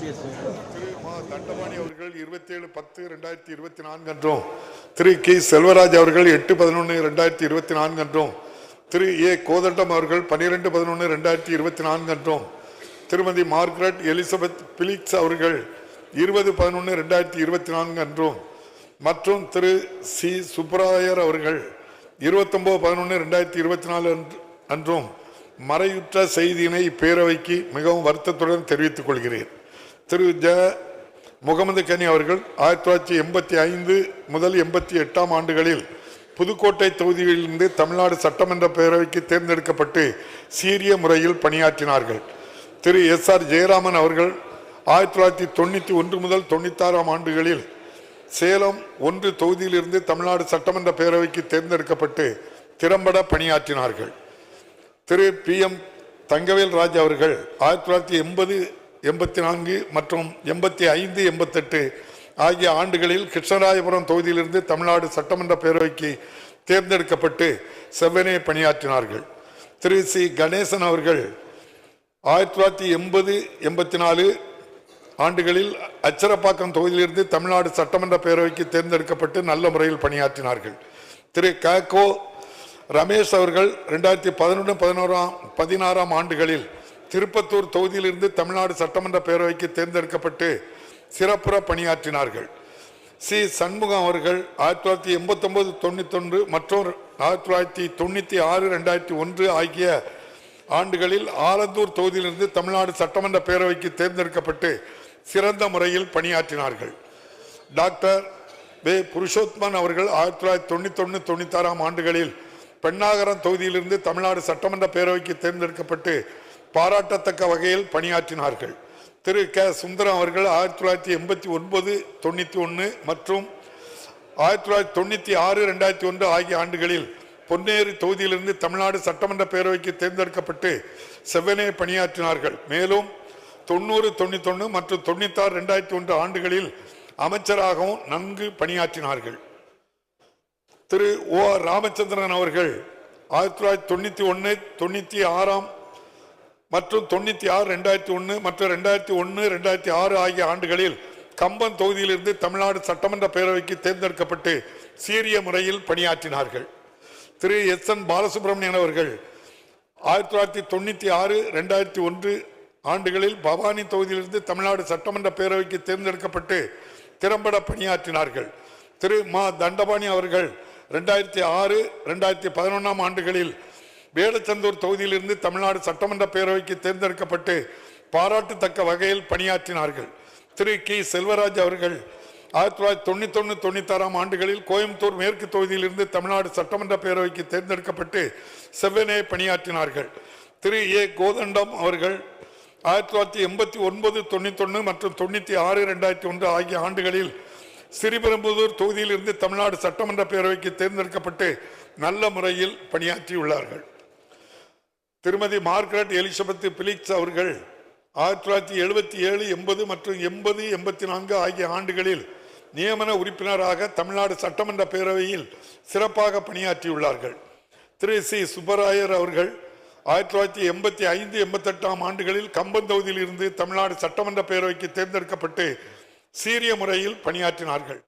திரு மா தண்டபாணி அவர்கள் 27/10/2024 அன்றும், திரு கி செல்வராஜ் அவர்கள் 8/11/2024 அன்றும், திரு ஏ கோதண்டம் அவர்கள் 12/11/2024 அன்றும், திருமதி மார்கரெட் எலிசபெத் பிலிக்ஸ் அவர்கள் 20/11/2024 அன்றும் மற்றும் திரு சி சுப்பராயர் அவர்கள் 29/11/2024 அன்றும் மறையுற்ற செய்தியினை இப்பேரவைக்கு மிகவும் வருத்தத்துடன் தெரிவித்துக் கொள்கிறேன். திரு ஜ முகமது கனி அவர்கள் 1985 முதல் 88 ஆண்டுகளில் புதுக்கோட்டை தொகுதியிலிருந்து தமிழ்நாடு சட்டமன்ற பேரவைக்கு தேர்ந்தெடுக்கப்பட்டு சீரிய முறையில் பணியாற்றினார்கள். திரு எஸ் ஆர் ஜெயராமன் அவர்கள் 1991 முதல் 96 ஆண்டுகளில் சேலம் 1 தொகுதியிலிருந்து தமிழ்நாடு சட்டமன்ற பேரவைக்கு தேர்ந்தெடுக்கப்பட்டு திறம்பட பணியாற்றினார்கள். திரு பி எம் தங்கவேல் ராஜ் அவர்கள் 1980, 84 மற்றும் 85, 88 ஆகிய ஆண்டுகளில் கிருஷ்ணராயபுரம் தொகுதியிலிருந்து தமிழ்நாடு சட்டமன்ற பேரவைக்கு தேர்ந்தெடுக்கப்பட்டு செவ்வனே பணியாற்றினார்கள். திரு சி கணேசன் அவர்கள் 1980, 84 ஆண்டுகளில் அச்சரப்பாக்கம் தொகுதியிலிருந்து தமிழ்நாடு சட்டமன்ற பேரவைக்கு தேர்ந்தெடுக்கப்பட்டு நல்ல முறையில் பணியாற்றினார்கள். திரு கோ ரமேஷ் அவர்கள் 2011, 16 ஆண்டுகளில் திருப்பத்தூர் தொகுதியிலிருந்து தமிழ்நாடு சட்டமன்ற பேரவைக்கு தேர்ந்தெடுக்கப்பட்டு சிறப்புற பணியாற்றினார்கள். சி சண்முகம் அவர்கள் 1989, 91 மற்றும் 1996, 2001 ஆகிய ஆண்டுகளில் ஆலந்தூர் தொகுதியிலிருந்து தமிழ்நாடு சட்டமன்ற பேரவைக்கு தேர்ந்தெடுக்கப்பட்டு சிறந்த முறையில் பணியாற்றினார்கள். டாக்டர் வே புருஷோத்மன் அவர்கள் 1991, 96 ஆண்டுகளில் பெண்ணாகரம் தொகுதியிலிருந்து தமிழ்நாடு சட்டமன்ற பேரவைக்கு தேர்ந்தெடுக்கப்பட்டு பாராட்டத்தக்க வகையில் பணியாற்றினார்கள். திரு க சுந்தரம் அவர்கள் 1989, 91 மற்றும் 1996, 2001 ஆகிய ஆண்டுகளில் பொன்னேரி தொகுதியிலிருந்து தமிழ்நாடு சட்டமன்ற பேரவைக்கு தேர்ந்தெடுக்கப்பட்டு செவ்வனே பணியாற்றினார்கள். மேலும் 90, 91 மற்றும் 96, 2001 ஆண்டுகளில் அமைச்சராகவும் நன்கு பணியாற்றினார்கள். திரு ஓ ராமச்சந்திரன் அவர்கள் 1991, 96 மற்றும் 96, 2001 மற்றும் 2001, 2006 ஆகிய ஆண்டுகளில் கம்பம் தொகுதியிலிருந்து தமிழ்நாடு சட்டமன்ற பேரவைக்கு தேர்ந்தெடுக்கப்பட்டு சீரிய முறையில் பணியாற்றினார்கள். திரு எஸ் என் பாலசுப்ரமணியன் அவர்கள் 1996, 2001 ஆண்டுகளில் பவானி தொகுதியிலிருந்து தமிழ்நாடு சட்டமன்ற பேரவைக்கு தேர்ந்தெடுக்கப்பட்டு திறம்பட பணியாற்றினார்கள். திரு மா தண்டபாணி அவர்கள் 2006, 2011 ஆண்டுகளில் வேடச்சந்தூர் தொகுதியிலிருந்து தமிழ்நாடு சட்டமன்ற பேரவைக்கு தேர்ந்தெடுக்கப்பட்டு பாராட்டத்தக்க வகையில் பணியாற்றினார்கள். திரு கி செல்வராஜ் அவர்கள் 1991, 96 ஆண்டுகளில் கோயம்புத்தூர் மேற்கு தொகுதியிலிருந்து தமிழ்நாடு சட்டமன்ற பேரவைக்கு தேர்ந்தெடுக்கப்பட்டு செவ்வனே பணியாற்றினார்கள். திரு ஏ கோதண்டம் அவர்கள் 1989, 91 மற்றும் 96, 2001 ஆகிய ஆண்டுகளில் ஸ்ரீபெரும்புதூர் தொகுதியிலிருந்து தமிழ்நாடு சட்டமன்ற பேரவைக்கு தேர்ந்தெடுக்கப்பட்டு நல்ல முறையில் பணியாற்றியுள்ளார்கள். திருமதி மார்கரெட் எலிசபெத் பிலிக்ஸ் அவர்கள் 1977, 80 மற்றும் 80, 84 ஆகிய ஆண்டுகளில் நியமன உறுப்பினராக தமிழ்நாடு சட்டமன்ற பேரவையில் சிறப்பாக பணியாற்றியுள்ளார்கள். திரு சி சுப்பராயர் அவர்கள் 1985, 88 ஆண்டுகளில் கம்பம் தொகுதியில் இருந்து தமிழ்நாடு சட்டமன்ற பேரவைக்கு தேர்ந்தெடுக்கப்பட்டு சீரிய முறையில் பணியாற்றினார்கள்.